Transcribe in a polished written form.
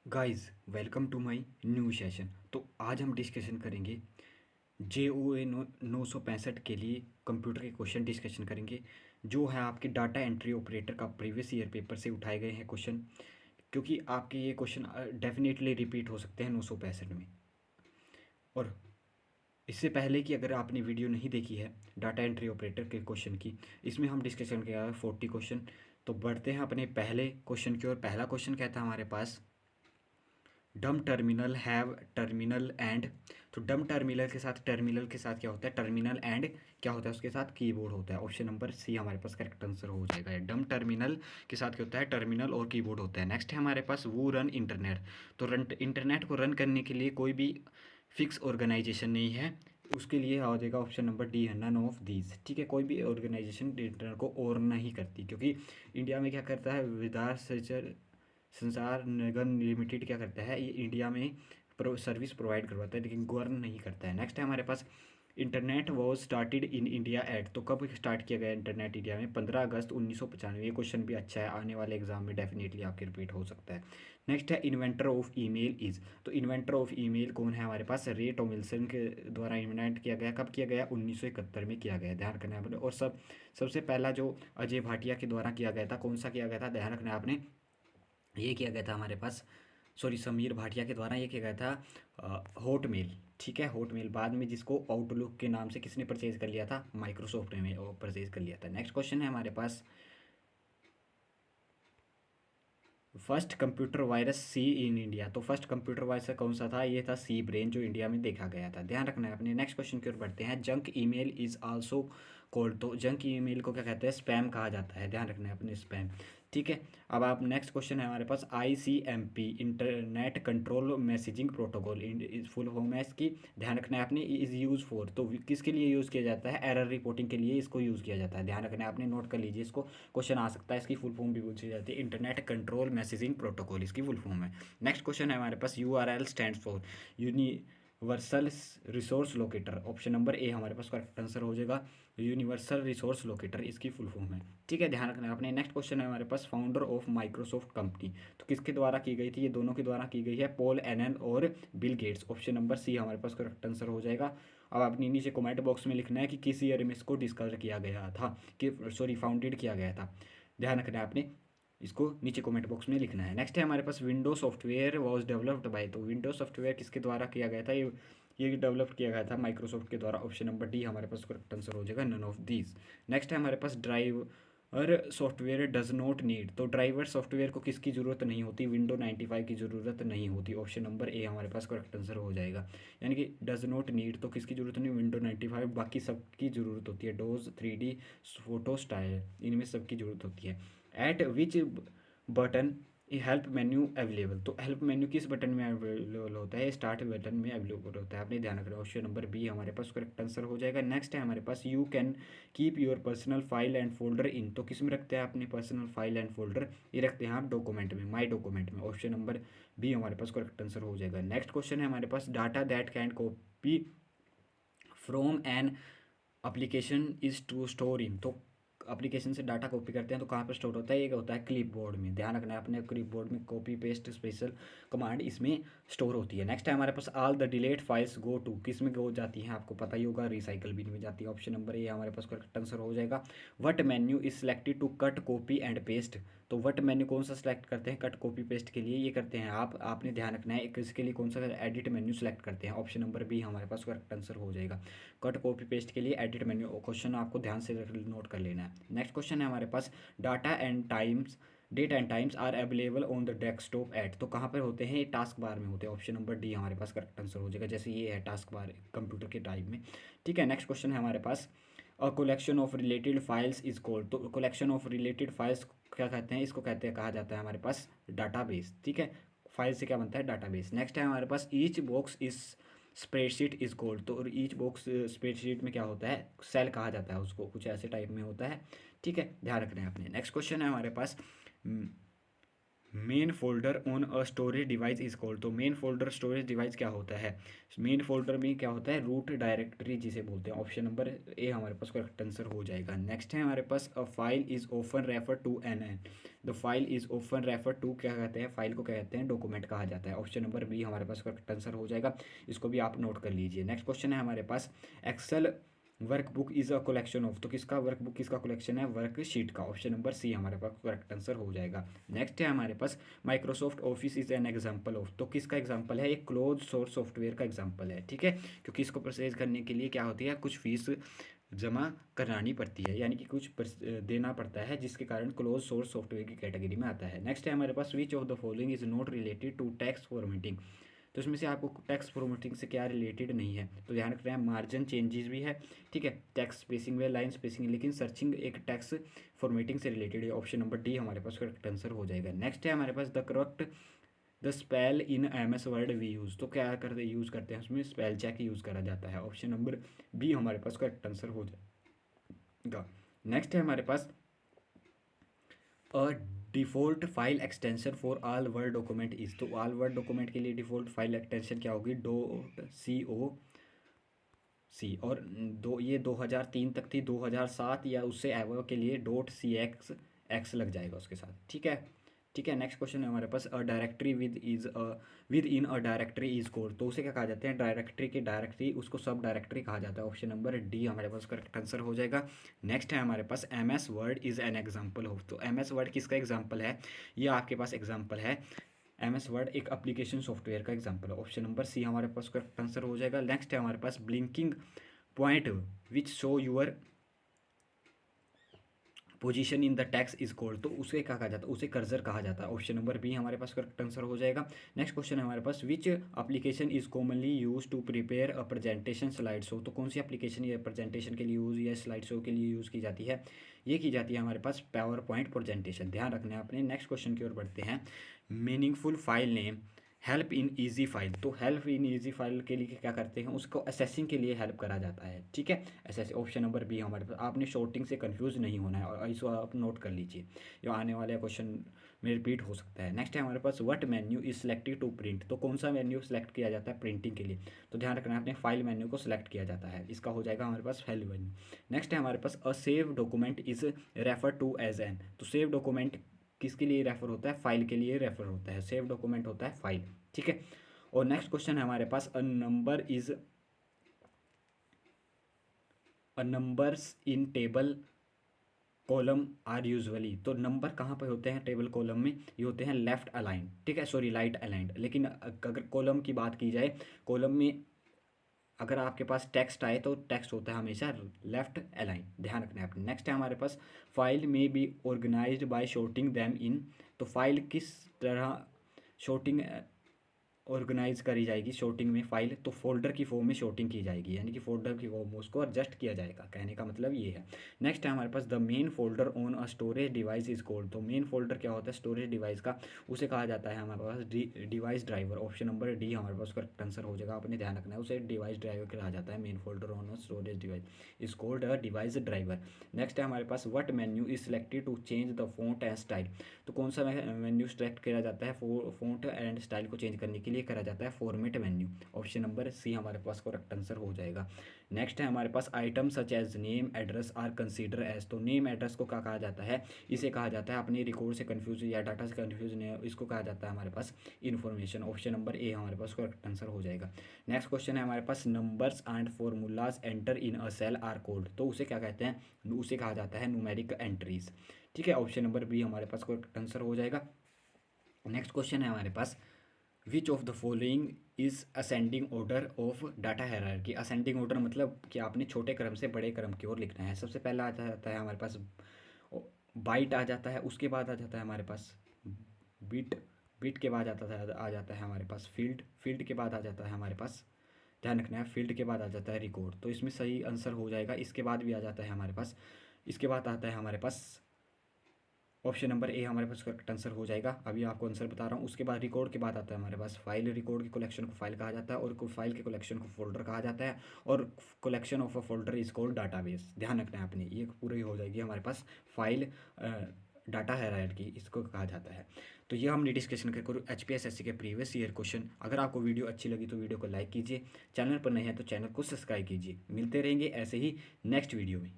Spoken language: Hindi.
Guys welcome to my new session. तो आज हम डिस्कशन करेंगे जे ओ ए 965 के लिए कंप्यूटर के क्वेश्चन डिस्कशन करेंगे जो है आपके डाटा एंट्री ऑपरेटर का प्रीवियस ईयर पेपर से उठाए गए हैं क्वेश्चन। क्योंकि आपके ये क्वेश्चन डेफिनेटली रिपीट हो सकते हैं 965 में। और इससे पहले कि अगर आपने वीडियो नहीं देखी है डाटा एंट्री ऑपरेटर के क्वेश्चन की, इसमें हम डिस्कशन किया है 40 क्वेश्चन। तो बढ़ते हैं अपने पहले क्वेश्चन की ओर। पहला क्वेश्चन क्या था हमारे पास, डम टर्मिनल हैव टर्मिनल एंड। तो डम टर्मिनल के साथ क्या होता है, टर्मिनल एंड क्या होता है उसके साथ, कीबोर्ड होता है। ऑप्शन नंबर सी हमारे पास करेक्ट आंसर हो जाएगा। डम टर्मिनल के साथ क्या होता है, टर्मिनल और कीबोर्ड होता है। नेक्स्ट है हमारे पास वो रन इंटरनेट। तो रन इंटरनेट को रन करने के लिए कोई भी फिक्स ऑर्गेनाइजेशन नहीं है, उसके लिए आ जाएगा ऑप्शन नंबर डी है, नन ऑफ दीज। ठीक है, कोई भी ऑर्गेनाइजेशन इंटरनेट को और नहीं करती, क्योंकि इंडिया में क्या करता है, विदार संसार निगम लिमिटेड क्या करता है, ये इंडिया में सर्विस प्रोवाइड करवाता है लेकिन गवर्न नहीं करता है। नेक्स्ट है हमारे पास, internet was started in India at. तो कब स्टार्ट किया गया इंटरनेट इंडिया में, 15 अगस्त 1995। ये क्वेश्चन भी अच्छा है, आने वाले एग्जाम में डेफिनेटली आपके रिपीट हो सकता है। नेक्स्ट है, इन्वेंटर ऑफ ईमेल इज। तो इन्वेंटर ऑफ ईमेल कौन है हमारे पास, रे टॉमिल्सन के द्वारा इन्वेंट किया गया। कब किया गया, 1971 में किया गया, ध्यान रखना है आपने। और सबसे पहला जो अजय भाटिया के द्वारा किया गया था, कौन सा किया गया था, ध्यान रखना है आपने, ये किया गया था हमारे पास, सॉरी समीर भाटिया के द्वारा ये किया गया था हॉटमेल। ठीक है, हॉटमेल बाद में जिसको आउटलुक के नाम से किसने परचेज कर लिया था, माइक्रोसॉफ्ट ने परचेज कर लिया था। नेक्स्ट क्वेश्चन है हमारे पास, first computer virus see in India. तो फर्स्ट कंप्यूटर वायरस कौन सा था, ये था सी ब्रेन, जो इंडिया में देखा गया था। ध्यान रखना है अपने। नेक्स्ट क्वेश्चन की ओर बढ़ते हैं, junk email is also called. तो जंक ईमेल को क्या कहते हैं, स्पैम कहा जाता है, ध्यान रखना है अपने, स्पैम। ठीक है, अब आप नेक्स्ट क्वेश्चन है हमारे पास, I C M P internet control messaging protocol full form है इसकी, ध्यान रखना है आपने। इज यूज फॉर, तो किसके लिए यूज़ किया जाता है, एरर रिपोर्टिंग के लिए इसको यूज़ किया जाता है। ध्यान रखना है आपने, नोट कर लीजिए इसको, क्वेश्चन आ सकता है। इसकी फुल फॉर्म भी पूछी जाती है, इंटरनेट कंट्रोल मैसेजिंग प्रोटोकॉल इसकी फुल फॉर्म है। नेक्स्ट क्वेश्चन है हमारे पास, U R L stand for universal resource locator. Option number A हमारे पास करेक्ट आंसर हो जाएगा, यूनिवर्सल रिसोर्स लोकेटर इसकी फुल फॉर्म है। ठीक है, ध्यान रखना है आपने। नेक्स्ट क्वेश्चन है हमारे पास, फाउंडर ऑफ माइक्रोसॉफ्ट कंपनी। तो किसके द्वारा की गई थी, ये दोनों के द्वारा की गई है, पॉल एलन और Bill Gates. Option number C हमारे पास करेक्ट आंसर हो जाएगा। अब आपने नीचे कमेंट बॉक्स में लिखना है कि किस ईयर में इसको डिस्कवर किया गया था, कि सॉरी फाउंडेड किया गया था। ध्यान रखना है आपने, इसको नीचे कमेंट बॉक्स में लिखना है। नेक्स्ट है हमारे पास, window software was developed by. तो विंडो सॉफ्टवेयर किसके द्वारा किया गया था, ये डेवलप किया गया था माइक्रोसॉफ्ट के द्वारा। ऑप्शन नंबर डी हमारे पास करेक्ट आंसर हो जाएगा, नन ऑफ दीज। नेक्स्ट है हमारे पास, driver software does not need. तो ड्राइवर सॉफ्टवेयर को किसकी ज़रूरत नहीं होती, विंडो 95 की ज़रूरत नहीं होती। ऑप्शन नंबर ए हमारे पास करेक्ट आंसर हो जाएगा। यानी कि डज नॉट नीड, तो किसकी ज़रूरत नहीं, विंडो 95, बाकी सबकी ज़रूरत होती है। डोज 3D फोटो स्टाइल, इनमें सबकी ज़रूरत होती है। एट विच बटन हेल्प मेन्यू अवेलेबल। तो हेल्प मेन्यू किस बटन में अवेलेबल होता है, स्टार्ट बटन में अवेलेबल होता है, आपने ध्यान रखना। ऑप्शन नंबर बी हमारे पास करेक्ट आंसर हो जाएगा। नेक्स्ट है हमारे पास, you can keep your personal file and folder in. तो किस में रखते हैं अपने पर्सनल फाइल एंड फोल्डर, ये रखते हैं आप डॉक्यूमेंट में, माई डॉक्यूमेंट में। ऑप्शन नंबर बी हमारे पास करेक्ट आंसर हो जाएगा। नेक्स्ट क्वेश्चन है हमारे पास, data that can copy from an application is to store in. तो एप्लीकेशन से डाटा कॉपी करते हैं तो कहाँ पर स्टोर होता है, ये होता है क्लिप बोर्ड में। ध्यान रखना है अपने, क्लिप बोर्ड में कॉपी पेस्ट स्पेशल कमांड इसमें स्टोर होती है। नेक्स्ट है हमारे पास, all the delete files go to, किस में गो जाती हैं, आपको पता ही होगा, रिसाइकल बिन में जाती है। ऑप्शन नंबर ए हमारे पास करेक्ट आंसर हो जाएगा। What menu is selected to cut copy and paste. तो वट मेन्यू कौन सा सेलेक्ट करते हैं, कट कॉपी पेस्ट के लिए ये करते हैं आपने ध्यान रखना है, किसके लिए कौन सा एडिट मेन्यू सेलेक्ट करते हैं। ऑप्शन नंबर बी हमारे पास करेक्ट आंसर हो जाएगा, कट कॉपी पेस्ट के लिए एडिट मेन्यू। क्वेश्चन आपको ध्यान से नोट कर लेना है। नेक्स्ट क्वेश्चन है हमारे पास, data and times date and times are available on the desktop at. तो कहाँ पर होते हैं, ये टास्क बार में होते हैं। ऑप्शन नंबर डी हमारे पास करेक्ट आंसर हो जाएगा, जैसे ये है टास्क बार कंप्यूटर के टाइप में। ठीक है, नेक्स्ट क्वेश्चन है हमारे पास, a collection of related files is called. तो कलेक्शन ऑफ रिलेटेड फाइल्स क्या कहते हैं, इसको कहते हैं, कहा जाता है हमारे पास डाटाबेस। ठीक है, फाइल से क्या बनता है, डाटाबेस। नेक्स्ट है हमारे पास, each box is spreadsheet is called. तो ईच बॉक्स स्प्रेडशीट में क्या होता है, सेल कहा जाता है उसको, कुछ ऐसे टाइप में होता है। ठीक है, ध्यान रखना है आपने। नेक्स्ट क्वेश्चन है हमारे पास, main folder on a storage device is called. तो मेन फोल्डर स्टोरेज डिवाइस क्या होता है? मेन फोल्डर में क्या होता है? रूट डायरेक्टरी जिसे बोलते हैं। ऑप्शन नंबर ए हमारे पास करेक्ट आंसर हो जाएगा। नेक्स्ट है हमारे पास a file is often refer to an the file is often refer to क्या कहते हैं? फाइल को क्या कहते हैं? डॉक्यूमेंट कहा जाता है। ऑप्शन नंबर बी हमारे पास करेक्ट आंसर हो जाएगा। इसको भी आप नोट कर लीजिए। नेक्स्ट क्वेश्चन है हमारे पास Excel workbook is a collection of. तो किसका वर्कबुक किसका कलेक्शन है? वर्कशीट का। ऑप्शन नंबर सी हमारे पास करेक्ट आंसर हो जाएगा। नेक्स्ट है हमारे पास Microsoft Office is an example of. तो किसका एग्जाम्पल है? एक क्लोज सोर्स सॉफ्टवेयर का एग्जाम्पल है, ठीक है। क्योंकि इसको परचेज करने के लिए क्या होती है? कुछ फीस जमा करानी पड़ती है, यानी कि कुछ देना पड़ता है, जिसके कारण क्लोज सोर्स सॉफ्टवेयर की कैटेगरी में आता है। नेक्स्ट है हमारे पास which of the following is not related to text formatting. तो इसमें से आपको टैक्स फॉर्मेटिंग से क्या रिलेटेड नहीं है? तो ध्यान रखना है, मार्जिन चेंजेस भी है, ठीक है, टैक्स स्पेसिंग व लाइन स्पेसिंग, लेकिन सर्चिंग एक टैक्स फॉर्मेटिंग से रिलेटेड है। ऑप्शन नंबर डी हमारे पास करेक्ट आंसर हो जाएगा। नेक्स्ट है हमारे पास the correct the spell in M S Word we use. तो क्या करते यूज़ करते हैं? उसमें स्पेल चेक यूज़ करा जाता है। ऑप्शन नंबर बी हमारे पास करेक्ट आंसर हो जाएगा। नेक्स्ट है हमारे पास a default file extension for all Word document is. तो ऑल वर्ड डॉक्यूमेंट के लिए डिफ़ॉल्ट फाइल एक्सटेंशन क्या होगी? Dot C O C. और दो ये 2003 तक थी, 2007 या उससे एवर के लिए डॉट सी एक्स एक्स लग जाएगा उसके साथ, ठीक है। ठीक है, नेक्स्ट क्वेश्चन है हमारे पास a directory within a directory is called. तो उसे क्या कहा जाता है? डायरेक्टरी की डायरेक्टरी, उसको सब डायरेक्टरी कहा जाता है। ऑप्शन नंबर डी हमारे पास करेक्ट आंसर हो जाएगा। नेक्स्ट है हमारे पास M S word is an example of. तो एम एस वर्ड किसका एग्जाम्पल है? ये आपके पास एग्जाम्पल है, एम एस वर्ड एक एप्लीकेशन सॉफ्टवेयर का एग्जाम्पल है। ऑप्शन नंबर सी हमारे पास करेक्ट आंसर हो जाएगा। नेक्स्ट है हमारे पास blinking point which show your position in the text is called. तो उसे क्या कहा जाता है? उसे कर्सर कहा जाता है। ऑप्शन नंबर बी हमारे पास करेक्ट आंसर हो जाएगा। नेक्स्ट क्वेश्चन है हमारे पास which application is commonly use to prepare a presentation slide show. तो कौन सी एप्लीकेशन ये प्रेजेंटेशन के लिए यूज़ या स्लाइड शो के लिए यूज़ की जाती है? ये की जाती है हमारे पास पावर पॉइंट प्रेजेंटेशन। ध्यान रखना है अपने। नेक्स्ट क्वेश्चन की ओर बढ़ते हैं। Meaningful file name help in easy file. तो हेल्प इन ईजी फाइल के लिए क्या करते हैं? उसको असेसिंग के लिए हेल्प करा जाता है, ठीक है। असेस ऑप्शन नंबर बी हमारे पास। आपने शॉर्टिंग से कंफ्यूज नहीं होना है और इसको आप नोट कर लीजिए, जो आने वाले क्वेश्चन में रिपीट हो सकता है। नेक्स्ट है हमारे पास what menu is selected to print. तो कौन सा मेन्यू सेलेक्ट किया जाता है प्रिंटिंग के लिए? तो ध्यान रखना है, अपने फाइल मेन्यू को सिलेक्ट किया जाता है। इसका हो जाएगा हमारे पास फाइल मेन्यू। नेक्स्ट है हमारे पास a save document is refer to as an. तो सेव डॉक्यूमेंट किसके लिए रेफर होता है? फाइल के लिए रेफर होता है। सेव डॉक्यूमेंट होता है फाइल, ठीक है। और नेक्स्ट क्वेश्चन है हमारे पास a number is a numbers in table column are usually. तो नंबर कहाँ पे होते हैं टेबल कॉलम में? ये होते हैं लेफ्ट अलाइंड, ठीक है, सॉरी राइट अलाइंड। लेकिन अगर कॉलम की बात की जाए, कॉलम में अगर आपके पास टेक्स्ट आए तो टेक्स्ट होता है हमेशा लेफ्ट अलाइन। ध्यान रखना है अपने। नेक्स्ट है हमारे पास फाइल में be organised by sorting them in. तो फाइल किस तरह शॉर्टिंग ऑर्गेनाइज करी जाएगी शॉर्टिंग में? फाइल तो फोल्डर की फॉर्म में शॉर्टिंग की जाएगी, यानी कि फोल्डर की फॉर्म में उसको एडजस्ट किया जाएगा, कहने का मतलब ये है। नेक्स्ट है हमारे पास the main folder on a storage device is called. तो मेन फोल्डर क्या होता है स्टोरेज डिवाइस का? उसे कहा जाता है हमारे पास device driver. Option number D हमारे पास करेक्ट आंसर हो जाएगा। आपने ध्यान रखना है, उसे डिवाइस ड्राइवर कहा जाता है। Main folder on a storage device is called a device driver. Next है हमारे पास what menu is selected to change the font and style. तो कौन सा मेन्यू सेलेक्ट किया जाता है फॉन्ट एंड स्टाइल को चेंज करने के लिए? करा जाता है format menu. Option number C हमारे पास करेक्ट आंसर हो जाएगा। नेक्स्ट है हमारे पास item such as name address are consider as. तो नेम एड्रेस को क्या कहा जाता है? इसे कहा जाता है, अपने रिकॉर्ड से कंफ्यूज या डाटा से कंफ्यूज नहीं है, इसको कहा जाता है हमारे पास इन्फॉर्मेशन। ऑप्शन नंबर ए हमारे पास करेक्ट आंसर हो जाएगा। नेक्स्ट क्वेश्चन है हमारे पास numbers and formulas enter in a cell are called. तो उसे क्या कहते हैं? उसे कहा जाता है न्यूमेरिक एंट्रीज, ठीक है। ऑप्शन नंबर बी हमारे पास करेक्ट आंसर हो जाएगा। नेक्स्ट क्वेश्चन है हमारे पास which of the following is ascending order of data hierarchy. Ascending order मतलब कि आपने छोटे क्रम से बड़े क्रम की ओर लिखना है। सबसे पहला आ जाता है हमारे पास बाइट आ जाता है, उसके बाद आ जाता है हमारे पास बिट, बिट के बाद आ जाता है हमारे पास फील्ड, फील्ड के बाद आ जाता है हमारे पास, ध्यान रखना है, फील्ड के बाद आ जाता है रिकॉर्ड। तो इसमें सही आंसर हो जाएगा। इसके बाद भी आ जाता है हमारे पास, इसके बाद आता है हमारे पास ऑप्शन नंबर ए हमारे पास करेक्ट आंसर हो जाएगा। अभी आपको आंसर बता रहा हूँ। उसके बाद रिकॉर्ड के बाद आता है हमारे पास फाइल। रिकॉर्ड की कलेक्शन को फाइल कहा जाता है और फाइल के कलेक्शन को फोल्डर कहा जाता है और collection of a folder is called database. ध्यान रखना है आपने, ये पूरी हो जाएगी हमारे पास फाइल डाटा हायरार्की इसको कहा जाता है। तो ये हमने डिस्कशन कर HPSSC के प्रीवियस ईयर क्वेश्चन। अगर आपको वीडियो अच्छी लगी तो वीडियो को लाइक कीजिए, चैनल पर नए हैं तो चैनल को सब्सक्राइब कीजिए। मिलते रहेंगे ऐसे ही नेक्स्ट वीडियो में।